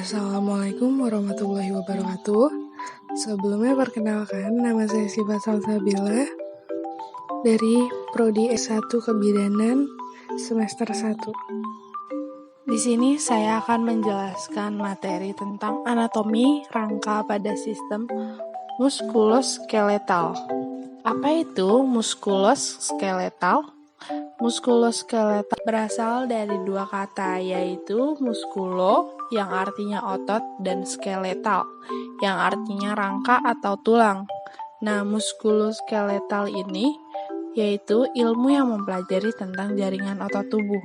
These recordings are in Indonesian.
Assalamualaikum warahmatullahi wabarakatuh. Sebelumnya perkenalkan, nama saya Siva Salsabila dari Prodi S1 Kebidanan semester 1. Di sini saya akan menjelaskan materi tentang anatomi rangka pada sistem muskuloskeletal. Apa itu muskuloskeletal? Muskuloskeletal berasal dari dua kata, yaitu muskulo yang artinya otot dan skeletal yang artinya rangka atau tulang. Nah, muskuloskeletal ini yaitu ilmu yang mempelajari tentang jaringan otot tubuh.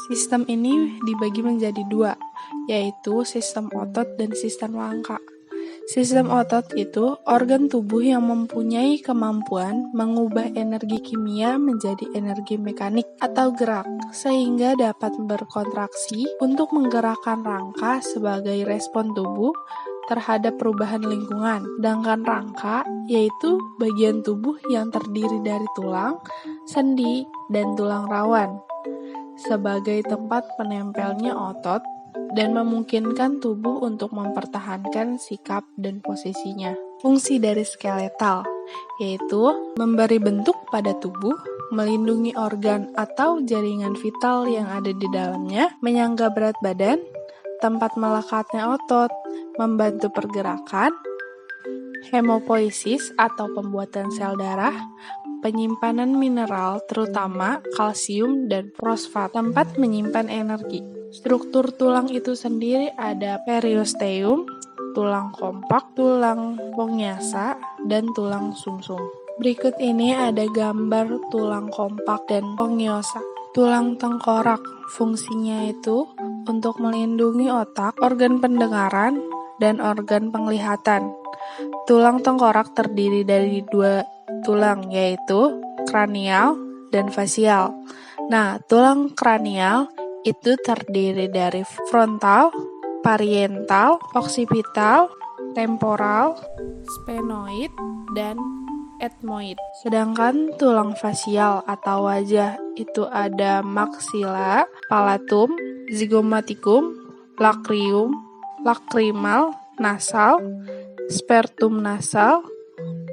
Sistem ini dibagi menjadi dua, yaitu sistem otot dan sistem rangka. Sistem otot itu organ tubuh yang mempunyai kemampuan mengubah energi kimia menjadi energi mekanik atau gerak, sehingga dapat berkontraksi untuk menggerakkan rangka sebagai respon tubuh terhadap perubahan lingkungan. Sedangkan rangka yaitu bagian tubuh yang terdiri dari tulang, sendi, dan tulang rawan, sebagai tempat penempelnya otot dan memungkinkan tubuh untuk mempertahankan sikap dan posisinya. Fungsi dari skeletal yaitu memberi bentuk pada tubuh, melindungi organ atau jaringan vital yang ada di dalamnya, menyangga berat badan, tempat melekatnya otot, membantu pergerakan, hemopoiesis atau pembuatan sel darah, penyimpanan mineral terutama kalsium dan fosfat, tempat menyimpan energi. Struktur tulang itu sendiri ada periosteum, tulang kompak, tulang spongiasa, dan tulang sumsum. Berikut ini ada gambar tulang kompak dan spongiasa. Tulang tengkorak fungsinya itu untuk melindungi otak, organ pendengaran, dan organ penglihatan. Tulang tengkorak terdiri dari dua tulang, yaitu kranial dan fasial. Nah, tulang kranial itu terdiri dari frontal, parietal, oksipital, temporal, sphenoid, dan ethmoid. Sedangkan tulang fasial atau wajah itu ada maxilla, palatum, zygomaticum, lacrium, lacrimal, nasal, spertum nasal,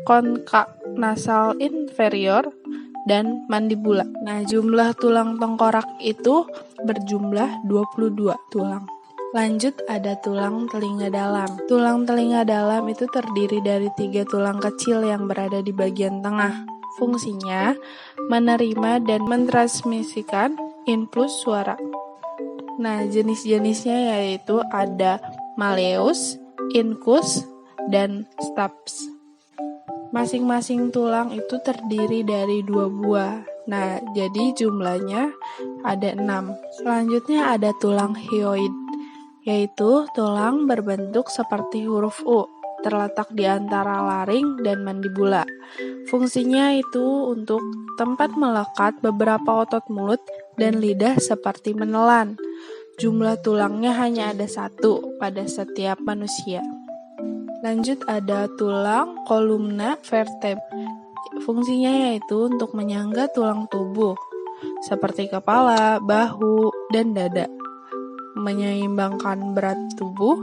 concha nasal inferior, dan mandibula. Nah, jumlah tulang tengkorak itu berjumlah 22 tulang. Lanjut, ada tulang telinga dalam. Tulang telinga dalam itu terdiri dari 3 tulang kecil yang berada di bagian tengah. Fungsinya menerima dan mentransmisikan impuls suara. Nah, jenis-jenisnya yaitu ada malleus, incus, dan stapes. Masing-masing tulang itu terdiri dari 2 buah. Nah, jadi jumlahnya ada 6. Selanjutnya ada tulang hyoid, yaitu tulang berbentuk seperti huruf U, terletak di antara laring dan mandibula. Fungsinya itu untuk tempat melekat beberapa otot mulut dan lidah seperti menelan. Jumlah tulangnya hanya ada 1 pada setiap manusia. Lanjut, ada tulang kolumna vertebrae. Fungsinya yaitu untuk menyangga tulang tubuh seperti kepala, bahu, dan dada, menyeimbangkan berat tubuh,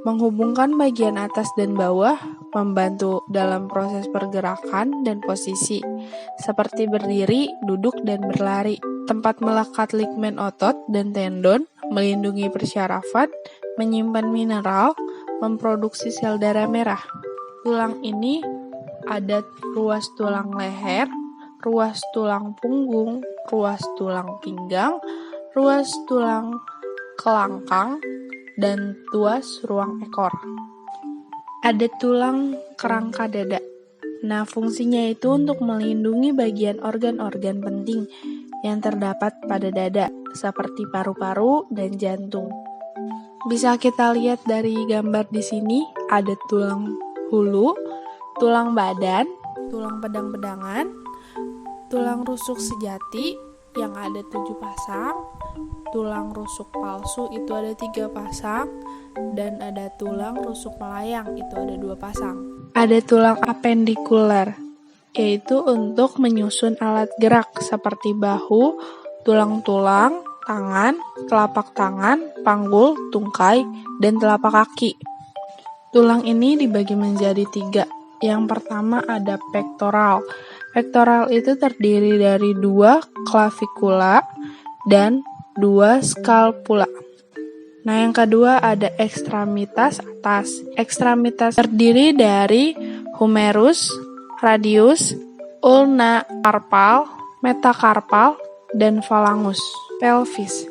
menghubungkan bagian atas dan bawah, membantu dalam proses pergerakan dan posisi seperti berdiri, duduk, dan berlari, tempat melekat ligmen otot dan tendon, melindungi persyarafat, menyimpan mineral, memproduksi sel darah merah. Tulang ini ada ruas tulang leher, ruas tulang punggung, ruas tulang pinggang, ruas tulang kelangkang, dan tuas ruang ekor. Ada tulang kerangka dada. Nah, fungsinya itu untuk melindungi bagian organ-organ penting yang terdapat pada dada, seperti paru-paru dan jantung. Bisa kita lihat dari gambar di sini, ada tulang hulu, tulang badan, tulang pedang-pedangan, tulang rusuk sejati yang ada 7 pasang, tulang rusuk palsu itu ada 3 pasang, dan ada tulang rusuk melayang itu ada 2 pasang. Ada tulang apendikular, yaitu untuk menyusun alat gerak seperti bahu, tulang-tulang, tangan, telapak tangan, panggul, tungkai, dan telapak kaki. Tulang ini dibagi menjadi 3. Yang pertama ada pektoral. Pektoral itu terdiri dari 2 clavicula dan 2 scapula. Nah, yang kedua ada ekstremitas atas. Ekstremitas terdiri dari humerus, radius, ulna carpal, metacarpal, dan phalangus. Pelvis,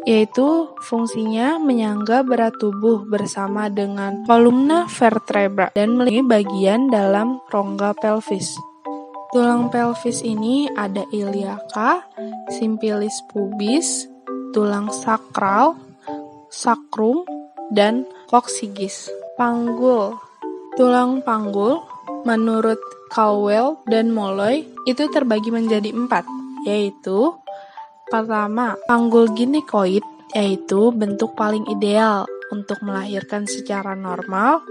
yaitu fungsinya menyangga berat tubuh bersama dengan kolumna vertebra dan melindungi bagian dalam rongga pelvis. Tulang pelvis ini ada iliaka, simpilis pubis, tulang sakral, sakrum, dan koksigis. Panggul. Tulang panggul menurut Caldwell dan Molloy itu terbagi menjadi 4, yaitu pertama, panggul ginekoid, yaitu bentuk paling ideal untuk melahirkan secara normal.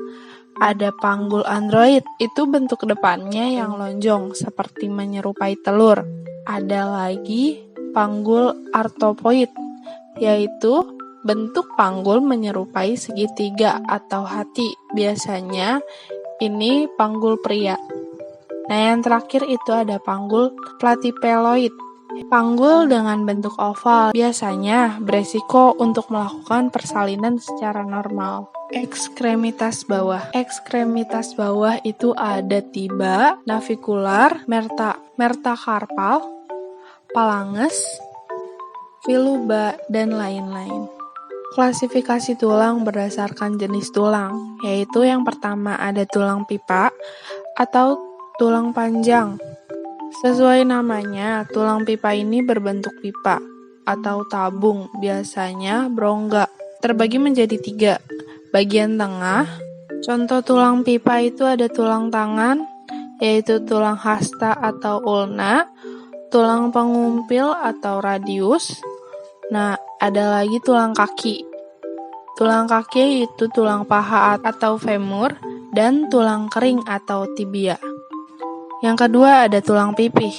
Ada panggul android, itu bentuk depannya yang lonjong seperti menyerupai telur. Ada lagi panggul arthropoid, yaitu bentuk panggul menyerupai segitiga atau hati. Biasanya ini panggul pria. Nah, yang terakhir itu ada panggul platypeloid. Panggul dengan bentuk oval biasanya beresiko untuk melakukan persalinan secara normal. Ekstremitas bawah. Ekstremitas bawah itu ada tiba, navicular, metacarpal, phalanges, filuba, dan lain-lain. Klasifikasi tulang berdasarkan jenis tulang, yaitu yang pertama ada tulang pipa atau tulang panjang. Sesuai namanya, tulang pipa ini berbentuk pipa atau tabung, biasanya berongga. Terbagi menjadi 3. Bagian tengah, contoh tulang pipa itu ada tulang tangan, yaitu tulang hasta atau ulna, tulang pengumpil atau radius. Nah, ada lagi tulang kaki. Tulang kaki itu tulang paha atau femur, dan tulang kering atau tibia. Yang kedua ada tulang pipih.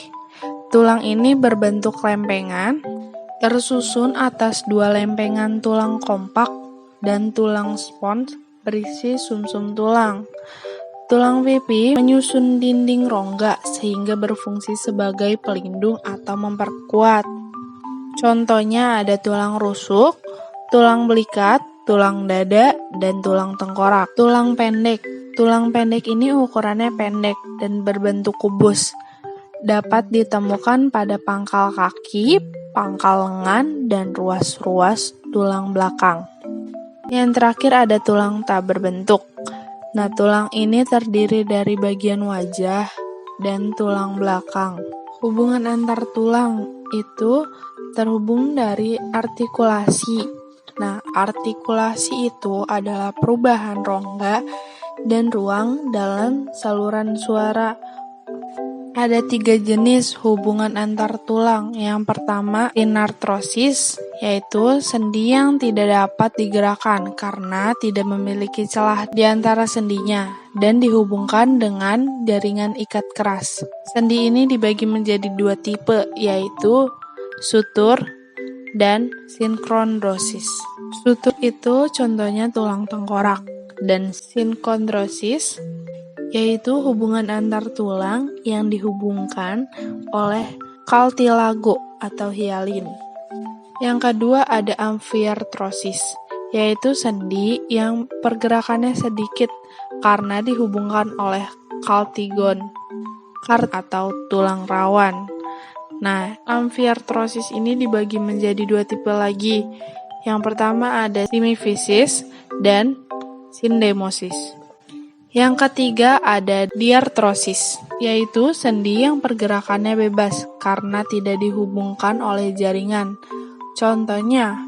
Tulang ini berbentuk lempengan, tersusun atas 2 lempengan tulang kompak dan tulang spons berisi sumsum tulang. Tulang pipih menyusun dinding rongga sehingga berfungsi sebagai pelindung atau memperkuat. Contohnya ada tulang rusuk, tulang belikat, tulang dada, dan tulang tengkorak. Tulang pendek. Tulang pendek ini ukurannya pendek dan berbentuk kubus. Dapat ditemukan pada pangkal kaki, pangkal lengan, dan ruas-ruas tulang belakang. Yang terakhir ada tulang tak berbentuk. Nah, tulang ini terdiri dari bagian wajah dan tulang belakang. Hubungan antar tulang itu terhubung dari artikulasi. Nah, artikulasi itu adalah perubahan rongga dan ruang dalam saluran suara. Ada 3 jenis hubungan antar tulang. Yang pertama, sinartrosis, yaitu sendi yang tidak dapat digerakkan karena tidak memiliki celah di antara sendinya dan dihubungkan dengan jaringan ikat keras. Sendi ini dibagi menjadi 2 tipe, yaitu sutur dan sinkondrosis. Sutur itu contohnya tulang tengkorak, dan sinkondrosis yaitu hubungan antar tulang yang dihubungkan oleh cartilago atau hialin. Yang kedua ada amfiartrosis, yaitu sendi yang pergerakannya sedikit karena dihubungkan oleh cartilagon atau tulang rawan. Nah, amfiartrosis ini dibagi menjadi 2 tipe lagi. Yang pertama ada simifisis dan sindemosis. Yang ketiga ada diartrosis, yaitu sendi yang pergerakannya bebas karena tidak dihubungkan oleh jaringan. Contohnya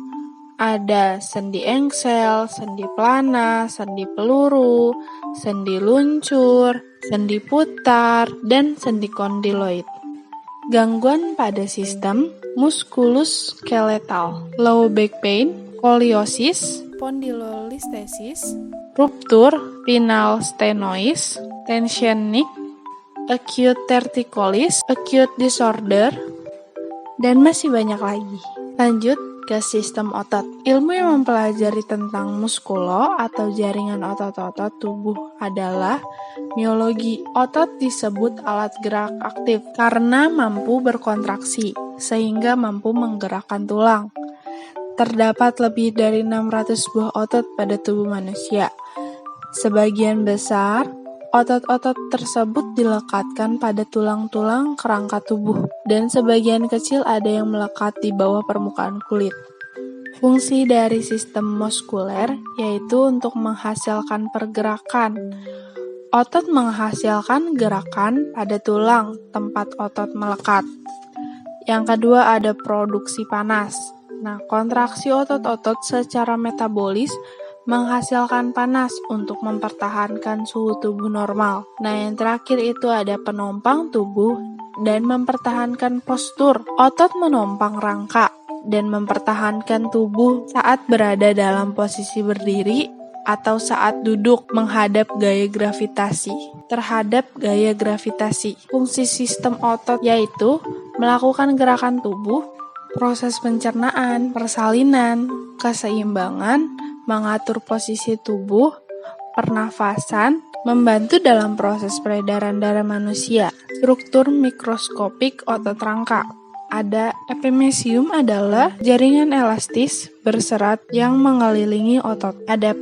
ada sendi engsel, sendi plana, sendi peluru, sendi luncur, sendi putar, dan sendi kondyloid. Gangguan pada sistem muskuloskeletal, low back pain, skoliosis, spondylolisthesis, ruptur spinal stenosis, tensionik, acute torticollis, acute disorder, dan masih banyak lagi. Lanjut, ke sistem otot. Ilmu yang mempelajari tentang muskulo atau jaringan otot-otot tubuh adalah miologi. Otot disebut alat gerak aktif karena mampu berkontraksi, sehingga mampu menggerakkan tulang. Terdapat lebih dari 600 buah otot pada tubuh manusia. Sebagian besar otot-otot tersebut dilekatkan pada tulang-tulang kerangka tubuh, dan sebagian kecil ada yang melekat di bawah permukaan kulit. Fungsi dari sistem muskuler yaitu untuk menghasilkan pergerakan. Otot menghasilkan gerakan pada tulang tempat otot melekat. Yang kedua ada produksi panas. Nah, kontraksi otot-otot secara metabolis menghasilkan panas untuk mempertahankan suhu tubuh normal. Nah, yang terakhir itu ada penompang tubuh dan mempertahankan postur. Otot menompang rangka dan mempertahankan tubuh saat berada dalam posisi berdiri atau saat duduk menghadap gaya gravitasi. Terhadap gaya gravitasi, fungsi sistem otot yaitu melakukan gerakan tubuh, proses pencernaan, persalinan, keseimbangan, mengatur posisi tubuh, pernafasan, membantu dalam proses peredaran darah manusia. Struktur mikroskopik otot rangka. Ada epimysium adalah jaringan elastis berserat yang mengelilingi otot. Ada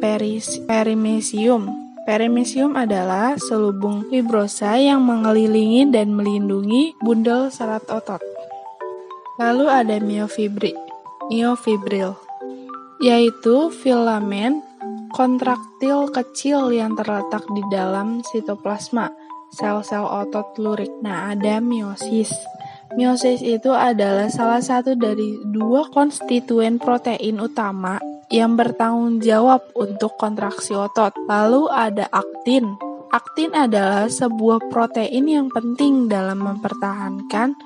perimysium. Perimysium adalah selubung fibrosa yang mengelilingi dan melindungi bundel serat otot. Lalu ada myofibril, yaitu filamen kontraktil kecil yang terletak di dalam sitoplasma, sel-sel otot lurik. Nah, ada meiosis. Meiosis itu adalah salah satu dari dua konstituen protein utama yang bertanggung jawab untuk kontraksi otot. Lalu ada aktin. Aktin adalah sebuah protein yang penting dalam mempertahankan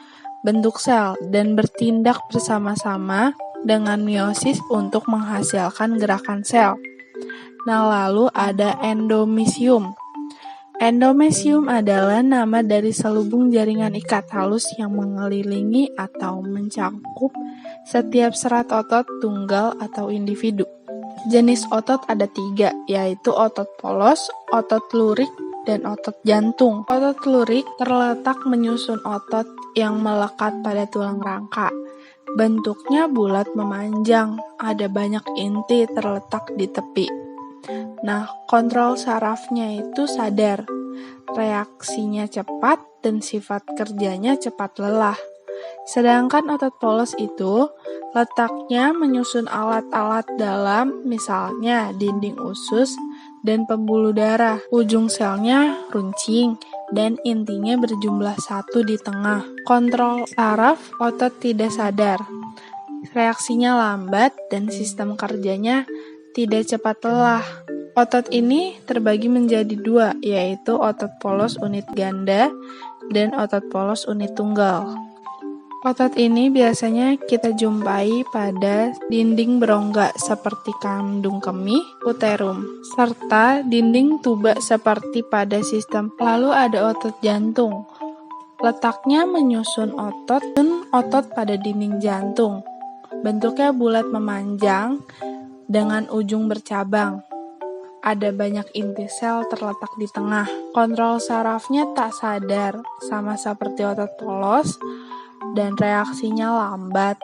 bentuk sel dan bertindak bersama-sama dengan meiosis untuk menghasilkan gerakan sel. Nah, lalu ada endomysium. Endomysium adalah nama dari selubung jaringan ikat halus yang mengelilingi atau mencakup setiap serat otot tunggal atau individu. Jenis otot ada 3, yaitu otot polos, otot lurik, dan otot jantung. Otot lurik terletak menyusun otot yang melekat pada tulang rangka. Bentuknya bulat memanjang, ada banyak inti terletak di tepi. Nah, kontrol sarafnya itu sadar, reaksinya cepat, dan sifat kerjanya cepat lelah. Sedangkan otot polos itu letaknya menyusun alat-alat dalam, misalnya dinding usus dan pembuluh darah. Ujung selnya runcing dan intinya berjumlah 1 di tengah. Kontrol saraf otot tidak sadar, reaksinya lambat dan sistem kerjanya tidak cepat lelah. Otot ini terbagi menjadi 2, yaitu otot polos unit ganda dan otot polos unit tunggal. Otot ini biasanya kita jumpai pada dinding berongga seperti kandung kemih, uterum, serta dinding tuba seperti pada sistem. Lalu ada otot jantung. Letaknya menyusun otot pada dinding jantung. Bentuknya bulat memanjang dengan ujung bercabang. Ada banyak inti sel terletak di tengah. Kontrol sarafnya tak sadar, sama seperti otot polos, dan reaksinya lambat.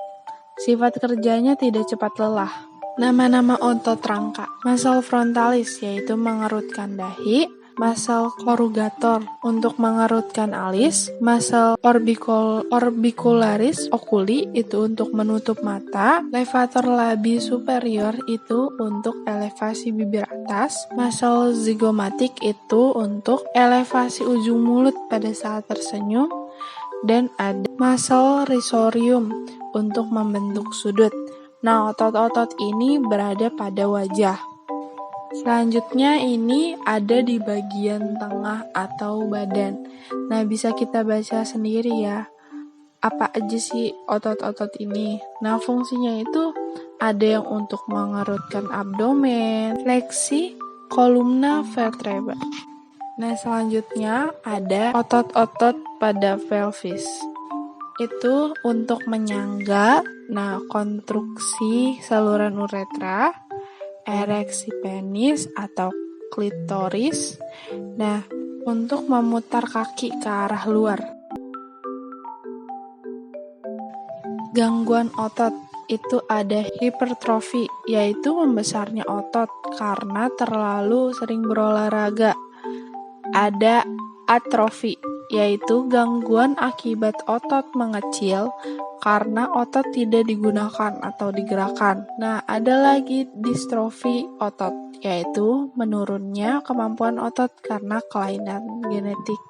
Sifat kerjanya tidak cepat lelah. Nama-nama otot rangka. Muscle frontalis yaitu mengerutkan dahi, muscle corrugator untuk mengerutkan alis, muscle orbicularis oculi itu untuk menutup mata, levator labii superior itu untuk elevasi bibir atas, muscle zygomatic itu untuk elevasi ujung mulut pada saat tersenyum, dan ada muscle risorium untuk membentuk sudut. Nah, otot-otot ini berada pada wajah. Selanjutnya ini ada di bagian tengah atau badan. Nah, bisa kita baca sendiri ya. Apa aja sih otot-otot ini? Nah, fungsinya itu ada yang untuk mengerutkan abdomen, fleksi, kolumna vertebra. Nah, selanjutnya ada otot-otot pada pelvis. itu untuk menyangga, nah konstruksi saluran uretra, ereksi penis atau klitoris, nah untuk memutar kaki ke arah luar. Gangguan otot itu ada hipertrofi, yaitu membesarnya otot karena terlalu sering berolahraga. Ada atrofi, yaitu gangguan akibat otot mengecil karena otot tidak digunakan atau digerakkan. Nah, ada lagi distrofi otot, yaitu menurunnya kemampuan otot karena kelainan genetik.